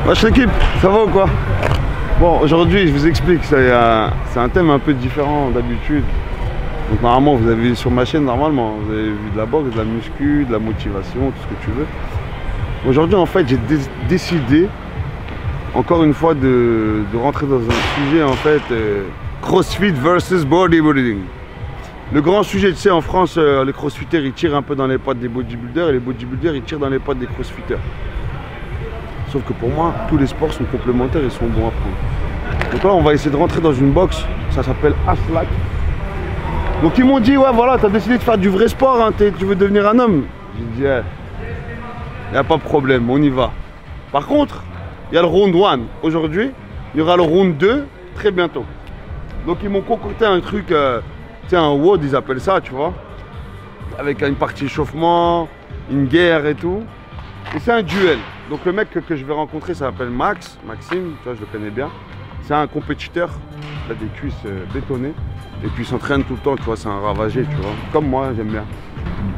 Wesh l'équipe, ça va ou quoi? Bon, aujourd'hui je vous explique, c'est un thème un peu différent d'habitude. Donc normalement vous avez vu sur ma chaîne, normalement, vous avez vu de la boxe, de la muscu, de la motivation, tout ce que tu veux. Aujourd'hui en fait j'ai décidé, encore une fois, de rentrer dans un sujet en fait, CrossFit versus bodybuilding. Le grand sujet, tu sais, en France, les crossfitters ils tirent un peu dans les pattes des bodybuilders et les bodybuilders ils tirent dans les pattes des crossfitters. Sauf que pour moi, tous les sports sont complémentaires et sont bons à prendre. Donc là, on va essayer de rentrer dans une box, ça s'appelle Aslak. Donc ils m'ont dit, ouais voilà, t'as décidé de faire du vrai sport, hein, tu veux devenir un homme. J'ai dit, il n'y a pas de problème, on y va. Par contre, il y a le round 1 aujourd'hui, il y aura le round 2 très bientôt. Donc ils m'ont concocté un truc, tu sais, un WOD, ils appellent ça, tu vois, avec une partie échauffement, une guerre et tout. Et c'est un duel. Donc le mec que je vais rencontrer, ça s'appelle Maxime, tu vois, je le connais bien. C'est un compétiteur, il a des cuisses bétonnées. Et puis il s'entraîne tout le temps, tu vois, c'est un ravagé, tu vois. Comme moi, j'aime bien.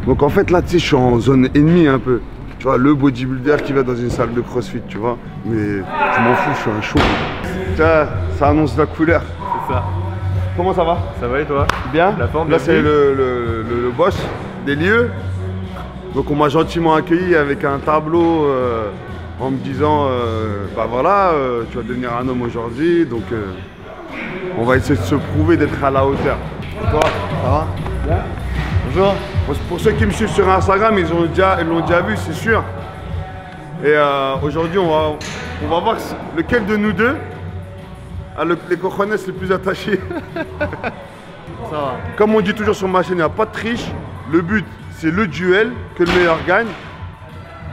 Donc en fait là, tu sais, je suis en zone ennemie un peu. Tu vois, le bodybuilder qui va dans une salle de crossfit, tu vois. Mais je m'en fous, je suis un show. Tiens, ça annonce la couleur. C'est ça. Comment ça va? Ça va et toi? Bien. La forme, là c'est le boss des lieux. Donc on m'a gentiment accueilli avec un tableau en me disant bah voilà, tu vas devenir un homme aujourd'hui, donc on va essayer de se prouver d'être à la hauteur. Et toi, ça va? Bien. Bonjour. Pour ceux qui me suivent sur Instagram, ils l'ont déjà vu, c'est sûr. Et aujourd'hui, on va voir lequel de nous deux a les cojones les plus attachés. Ça va. Comme on dit toujours sur ma chaîne, il n'y a pas de triche. Le but, c'est le duel, que le meilleur gagne.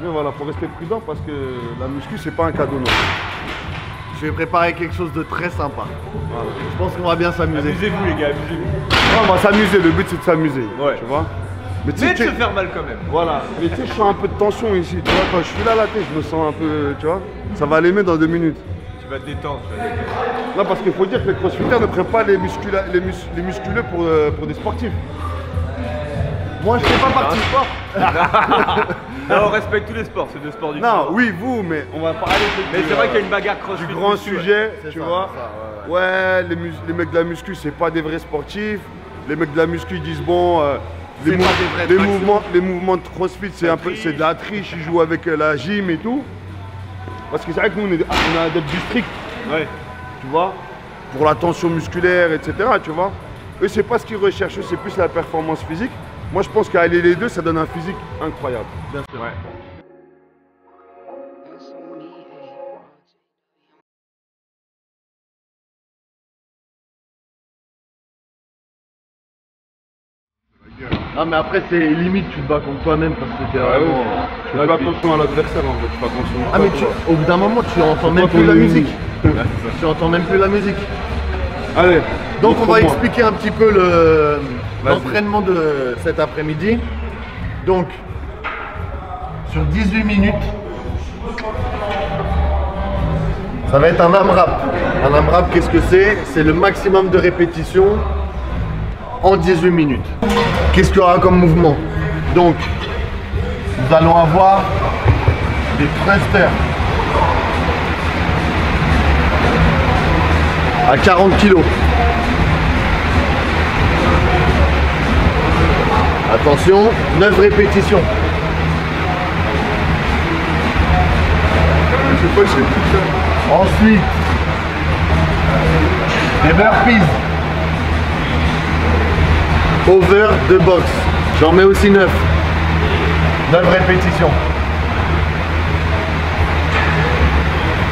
Mais voilà, faut rester prudent parce que la muscu, c'est pas un cadeau non. Je vais préparer quelque chose de très sympa. Voilà. Je pense qu'on va bien s'amuser. Amusez-vous les gars, amusez-vous. On va s'amuser, le but c'est de s'amuser, ouais. Tu vois. Mais de se faire mal quand même. Voilà, mais tu sais, je sens un peu de tension ici, tu vois, quand je suis là, je me sens un peu, tu vois. Ça va aller mieux dans 2 minutes. Tu vas te détendre, Non, parce qu'il faut dire que les crossfitters ne prennent pas les musculeux pour des sportifs. Moi, je ne fais pas partie du sport. Non, on respecte tous les sports, c'est des sports du Non, oui, vous, mais on va parler mais c'est vrai qu'il y a une bagarre crossfit. Du grand sujet, tu vois. Ça, ouais, les mecs de la muscu, c'est pas des vrais sportifs. Les mecs de la muscu, ils disent bon, les mouvements de crossfit, c'est de la triche, ils jouent avec la gym et tout. Parce que c'est vrai que nous, on a adeptes du strict. Ouais. Tu vois, pour la tension musculaire, etc. Tu vois. Eux, c'est pas ce qu'ils recherchent, c'est plus la performance physique. Moi, je pense qu'allier les deux, ça donne un physique incroyable. Bien sûr. Ouais. Non mais après c'est limite, tu te bats contre toi-même parce que t'es vraiment... Tu fais attention à l'adversaire en fait, tu fais attention. Ah mais au bout d'un moment tu entends même plus la musique. Tu entends même plus la musique. Allez. Donc on va expliquer un petit peu l'entraînement de cet après-midi. Donc sur 18 minutes, ça va être un AMRAP. Un AMRAP, qu'est-ce que c'est? C'est le maximum de répétitions en 18 minutes. Qu'est-ce qu'il y aura comme mouvement? Donc, nous allons avoir des thrusters à 40 kg. Attention, 9 répétitions. Ensuite, des burpees. Over de box. J'en mets aussi 9. 9 répétitions.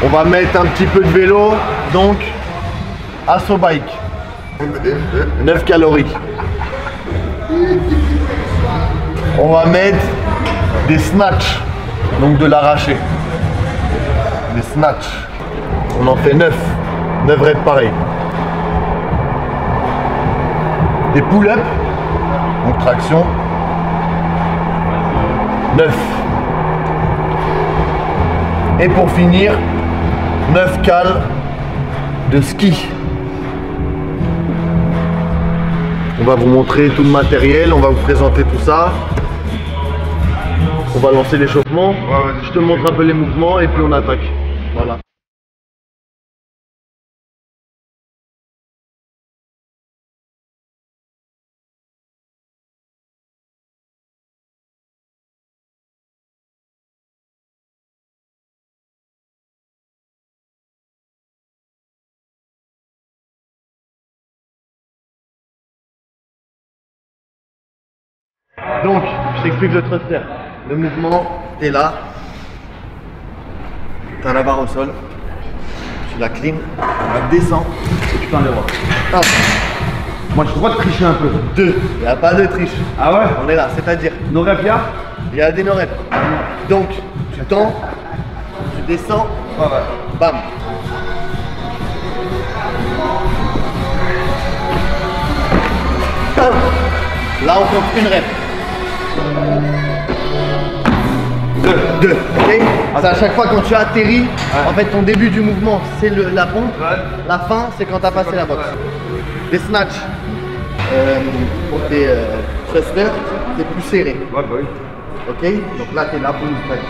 On va mettre un petit peu de vélo, donc assaut bike. 9 calories. On va mettre des snatchs, donc de l'arraché. Des snatchs. On en fait 9. 9 reps pareil. Des pull-ups, donc traction, 9. Et pour finir, 9 cales de ski. On va vous montrer tout le matériel, on va vous présenter tout ça. On va lancer l'échauffement. Je te montre un peu les mouvements et puis on attaque. Voilà. Donc, je t'explique le thruster. Le mouvement, t'es là, t'as la barre au sol, tu la clean, tu la descends et tu t'en voir. Un, Moi, je crois de tricher un peu. deux, il n'y a pas de triche. Ah ouais? On est là, c'est-à-dire, No rep, y'a? il y a des no-reps. Donc, tu tends, tu descends, bam. Là, on compte une rep. Deux. Ok. C'est à chaque fois quand tu atterris, en fait, ton début du mouvement, c'est la pompe. La fin, c'est quand tu as passé la boxe. Les snatchs, pour tes thrusters, c'est plus serré. Ouais, bah oui. Ok. Donc là, tu es là pour une fête.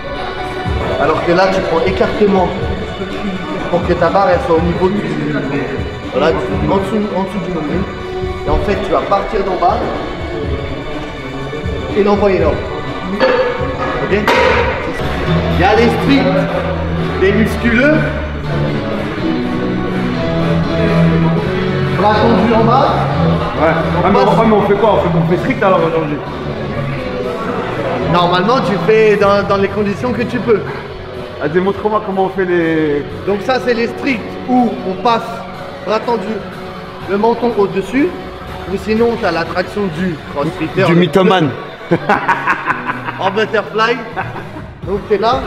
Alors que là, tu prends écartement pour que ta barre elle soit au niveau du. Voilà, en dessous du nombril. Et en fait, tu vas partir d'en bas et l'envoyer là. Ok. Il y a les stricts, les musculeux. Bras tendus en bas. Ouais. Mais on fait quoi? On fait strict alors aujourd'hui? Normalement, tu fais dans les conditions que tu peux. Ah, démontre-moi comment on fait les. Donc ça, c'est les stricts où on passe bras tendus, le menton au-dessus. Ou sinon, tu as la traction du crossfitter. Du mythomane. En butterfly. Donc tu es là.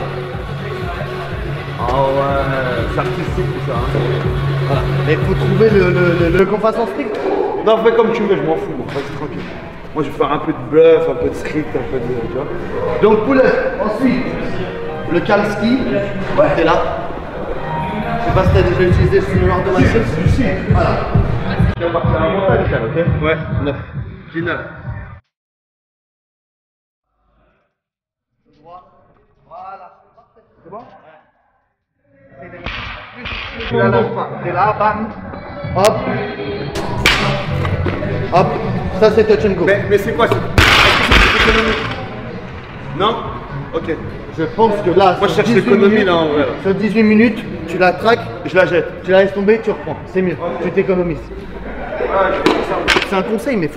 Ah ouais, c'est artistique tout ça. Hein. Voilà. Mais il faut trouver le qu'on fasse en strict. Non, fais comme tu veux, je m'en fous, moi, vas-y tranquille. Moi je vais faire un peu de bluff, un peu de strict, un peu de. Tu vois. Donc pull-up. Ensuite, le calski. Ouais. T'es là. Je sais pas si tu as déjà utilisé ce genre de machine. Si. Voilà. Tu vas partir à la montagne, ok? Ouais. 9. J'ai 9. Voilà. C'est bon? Tu la lâches pas. T'es là, bam. Hop. Hop. Ça c'est touch and go. Mais c'est quoi? Est-ce que c'est économique? Non? Ok. Je pense que là, Moi je sur cherche 18 l'économie minutes- là en vrai. Là. Sur 18 minutes, tu la traques, Je la jette. tu la laisses tomber, tu reprends. C'est mieux. Tu t'économises. C'est un conseil, mais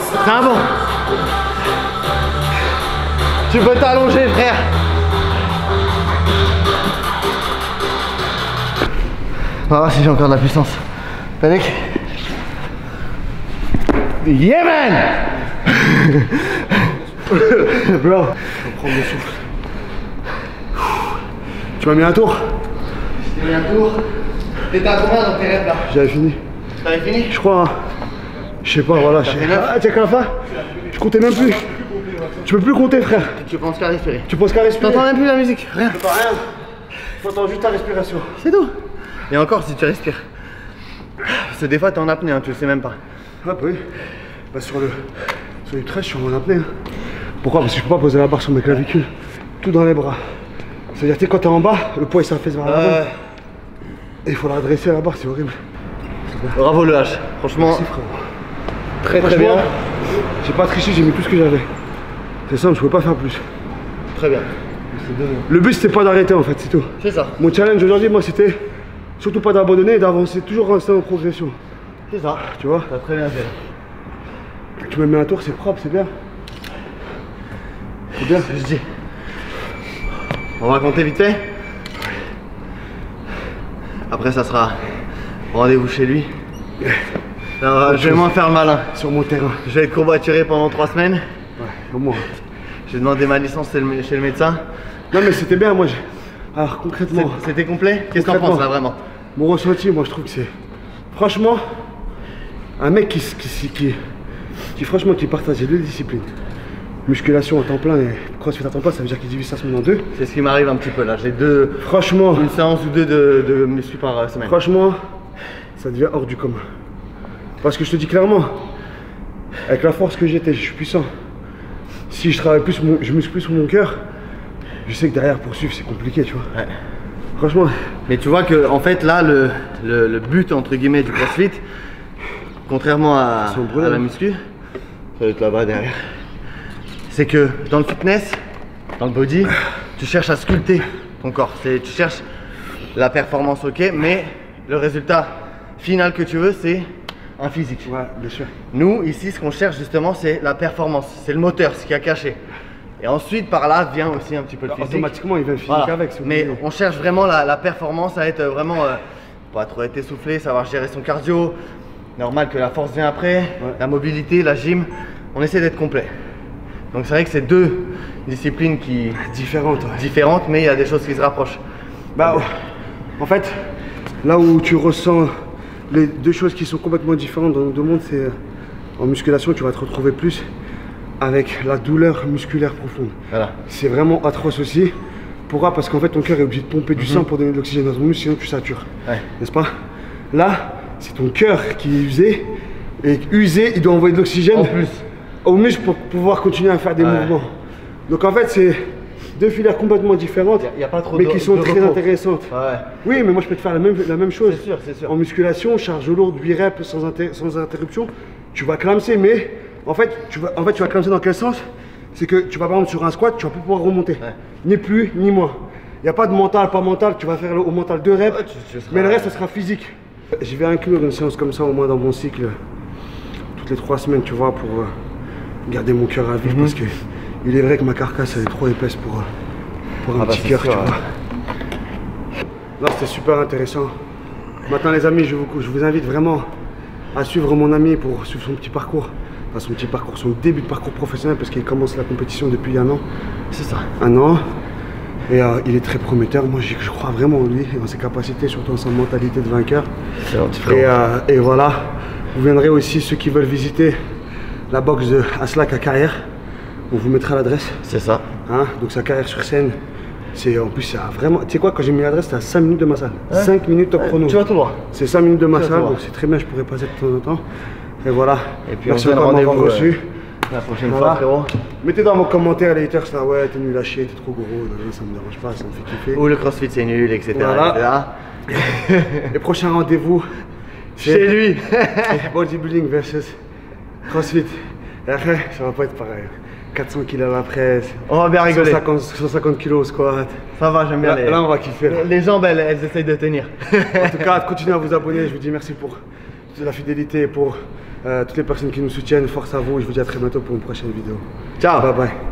C'est un bon. Tu peux t'allonger, frère. On va voir si j'ai encore de la puissance. Fennec. Yeah man. Bro. On prend le souffle. Tu m'as mis un tour? Je t'ai mis un tour. T'étais à combien dans tes rêves là? J'avais fini. T'avais fini? Je crois. Hein. Je sais pas, voilà. Ah, t'as qu'à la fin? Je comptais même plus. Tu peux plus compter, frère. Tu penses qu'à respirer. Tu penses qu'à respirer? T'entends même plus la musique, rien. T'entends rien. T'entends juste ta respiration. C'est tout. Et encore si tu respires. Parce que des fois t'es en apnée, hein, tu le sais même pas. Ah bah oui. Bah sur les 13, je suis en apnée. Hein. Pourquoi? Parce que je peux pas poser la barre sur mes clavicules. Tout dans les bras. C'est-à-dire que quand t'es en bas, le poids il s'affaisse vers l'avant. Et il faut la redresser la barre, c'est horrible. Bravo le H. Franchement. Merci, frère. Très bien. J'ai pas triché, j'ai mis tout ce que j'avais. C'est simple, je pouvais pas faire plus. Très bien. Le but c'était pas d'arrêter en fait, c'est tout. C'est ça. Mon challenge aujourd'hui, moi c'était surtout pas d'abandonner et d'avancer, toujours rester en progression. C'est ça. Tu vois? T'as très bien fait. Tu me mets un tour, c'est propre, c'est bien. C'est bien. Je dis. On va compter vite fait. Après ça sera rendez-vous chez lui. Alors, je vais moins faire le malin. Sur mon terrain. Je vais être courbaturé pendant 3 semaines. Ouais, au moins. J'ai demandé ma licence chez le médecin. Non mais c'était bien, moi. Alors concrètement. C'était complet? Qu'est-ce que t'en penses là vraiment? Mon ressenti, moi je trouve que c'est. Franchement, un mec qui franchement qui partage les deux disciplines. Musculation à temps plein et crossfit à temps plein, ça veut dire qu'il divise sa semaine en deux. C'est ce qui m'arrive un petit peu là. J'ai deux. Franchement. Une séance ou deux de muscu par semaine. Franchement, ça devient hors du commun. Parce que je te dis clairement, avec la force que j'ai, je suis puissant. Si je travaille plus, je muscle plus sur mon cœur, je sais que derrière poursuivre c'est compliqué, tu vois. Ouais. Franchement. Mais tu vois que en fait là le but entre guillemets du crossfit, contrairement à la muscu, ça va être là-bas derrière, c'est que dans le fitness, dans le body, tu cherches à sculpter ton corps. Tu cherches la performance, ok, mais le résultat final que tu veux, c'est un physique. Ouais, bien sûr. Nous, ici, ce qu'on cherche justement, c'est la performance, c'est le moteur, ce qui a caché. Et ensuite, par là, vient aussi un petit peu le physique. Automatiquement, il vient le physique voilà. avec. Mais on cherche vraiment la performance à être vraiment, pas trop être essoufflé, savoir gérer son cardio. Normal que la force vient après, ouais. La mobilité, la gym. On essaie d'être complet. Donc c'est vrai que c'est deux disciplines qui différentes, mais il y a des choses qui se rapprochent. Bah, en fait, là où tu ressens les deux choses qui sont complètement différentes dans nos deux mondes, c'est en musculation, tu vas te retrouver plus avec la douleur musculaire profonde. Voilà. C'est vraiment atroce aussi. Pourquoi? Parce qu'en fait, ton cœur est obligé de pomper du sang pour donner de l'oxygène dans ton muscle, sinon tu satures. Ouais. N'est-ce pas? Là, c'est ton cœur qui est usé, et usé, il doit envoyer de l'oxygène au muscle pour pouvoir continuer à faire des mouvements. Donc en fait, c'est deux filières complètement différentes, y a pas trop mais qui sont très intéressantes. Ouais. Oui, mais moi je peux te faire la même chose. C'est sûr, c'est sûr. En musculation, charge lourde, 8 reps sans interruption, tu vas clamser, mais en fait, tu vas clamser dans quel sens? C'est que tu vas par exemple sur un squat, tu vas plus pouvoir remonter. Ouais. Ni plus, ni moins. Il n'y a pas de mental, pas mental, tu vas faire au mental 2 reps, mais le reste, ça sera physique. Je vais inclure une séance comme ça au moins dans mon cycle, toutes les 3 semaines, tu vois, pour garder mon cœur à vif, parce que il est vrai que ma carcasse elle est trop épaisse pour un petit cœur, tu vois. Là, c'était super intéressant. Maintenant, les amis, je vous invite vraiment à suivre mon ami pour suivre son petit parcours. Enfin, son début de parcours professionnel, parce qu'il commence la compétition depuis 1 an. C'est ça. 1 an. Et il est très prometteur. Moi, je crois vraiment en lui, en ses capacités, surtout en sa mentalité de vainqueur. Et voilà. Vous viendrez aussi, ceux qui veulent visiter la boxe de Aslak à Carrière. On vous mettra l'adresse. C'est ça. Hein, donc sa Carrière sur scène. En plus, c'est vraiment. Tu sais quoi, quand j'ai mis l'adresse, c'était à 5 minutes de ma salle. Ouais. 5 minutes top chrono. Tu vas tout droit. C'est 5 minutes de ma salle, donc c'est très bien, je pourrais passer de temps en temps. Et voilà. Et puis merci encore de m'avoir reçu. La prochaine fois, frérot. Mettez dans vos commentaires les haters là, ouais, t'es nul à chier, t'es trop gros, ça me dérange pas, ça me fait kiffer. Ou le crossfit c'est nul, etc. Voilà. Et prochain rendez-vous chez lui. Bodybuilding versus crossfit. Et après, ça va pas être pareil. 400 kilos à la presse. On va bien rigoler. 150 kilos au squat. Ça va, j'aime bien. Là, on va kiffer. Les jambes, elles essayent de tenir. En tout cas, continuez à vous abonner. Je vous dis merci pour la fidélité, pour toutes les personnes qui nous soutiennent, force à vous. Je vous dis à très bientôt pour une prochaine vidéo. Ciao. Bye bye.